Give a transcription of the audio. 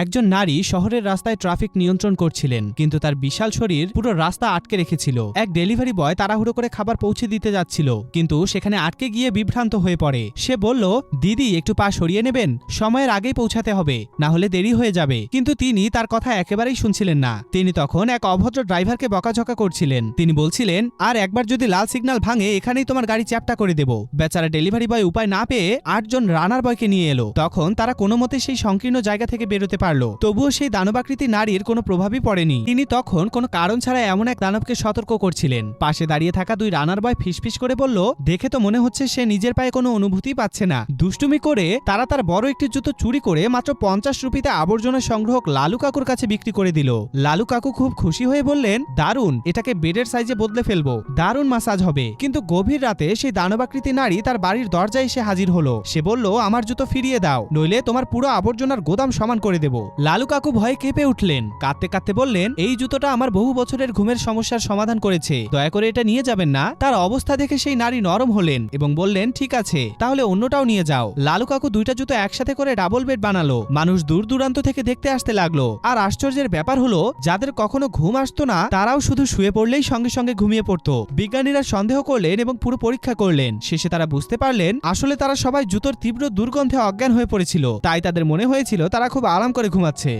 একজন নারী শহরের রাস্তায় ট্রাফিক নিয়ন্ত্রণ করছিলেন, কিন্তু তার বিশাল শরীর পুরো রাস্তা আটকে রেখেছিল। এক ডেলিভারি বয় তাড়াহুড়ো করে খাবার পৌঁছে দিতে যাচ্ছিল, কিন্তু সেখানে আটকে গিয়ে বিভ্রান্ত হয়ে পড়ে। সে বলল, দিদি একটু পা সরিয়ে নেবেন, সময়ের আগেই পৌঁছাতে হবে, না হলে দেরি হয়ে যাবে। কিন্তু তিনি তার কথা একেবারেই শুনছিলেন না। তিনি তখন এক অভদ্র ড্রাইভারকে বকাঝকা করছিলেন। তিনি বলছিলেন, আর একবার যদি লাল সিগন্যাল ভাঙে এখানেই তোমার গাড়ি চ্যাপ্টা করে দেব। বেচারা ডেলিভারি বয় উপায় না পেয়ে 8 জন রানার বয়কে নিয়ে এলো। তখন তারা কোনো মতে সেই সংকীর্ণ জায়গা থেকে বেরোতে পারলো। তবুও সেই দানবাকৃতি নারীর কোনো প্রভাবই পড়েনি। তিনি তখন কোনো কারণ ছাড়া এমন এক দানবকে সতর্ক করছিলেন। পাশে দাঁড়িয়ে থাকা 2 রানার বয় ফিসফিস করে বলল, দেখে তো মনে হচ্ছে সে নিজের পায়ে কোনো অনুভূতি পাচ্ছে না। দুষ্টুমি করে তারা তার বড় একটি জুতো চুরি করে মাত্র 50 রুপিতে আবর্জনা সংগ্রহক লালু কাকুর কাছে বিক্রি করে দিল। লালু কাকু খুব খুশি হয়ে বললেন, দারুণ, এটাকে বেডের সাইজে বদলে ফেলবো, দারুণ মাসাজ হবে। কিন্তু গভীর রাতে সেই দানবাকৃতি নারী তার বাড়ির দরজায় এসে হাজির হলো। সে বলল, আমার জুতো ফিরিয়ে দাও, নইলে তোমার পুরো আবর্জনার গোদাম সমান করে দেব। লালু কাকু ভয়ে কেঁপে উঠলেন, কাঁদতে কাঁদতে বললেন, এই জুতোটা আমার বহু বছরের ঘুমের সমস্যার সমাধান করেছে, দয়া করে এটা নিয়ে যাবেন না। তার অবস্থা দেখে সেই নারী নরম হলেন এবং বললেন, ঠিক আছে, তাহলে অন্যটাও নিয়ে যাও। লালু কাকু 2টা জুতো একসাথে করে ডাবল বেড বানালো। মানুষ দূর দূরান্ত থেকে দেখতে আসতে লাগলো। আর আশ্চর্যের ব্যাপার হলো, যাদের কখনো ঘুম আসতো না তারাও শুধু শুয়ে পড়লেই সঙ্গে সঙ্গে ঘুমিয়ে পড়তো। বিজ্ঞানীরা সন্দেহ করলেন এবং পুরো পরীক্ষা করলেন। শেষে তারা বুঝতে পারলেন, আসলে তারা সবাই জুতোর তীব্র দুর্গন্ধে অজ্ঞান হয়ে পড়েছিল। তাই তাদের মনে হয়েছিল তারা খুব আরাম করে ঘুমাচ্ছে।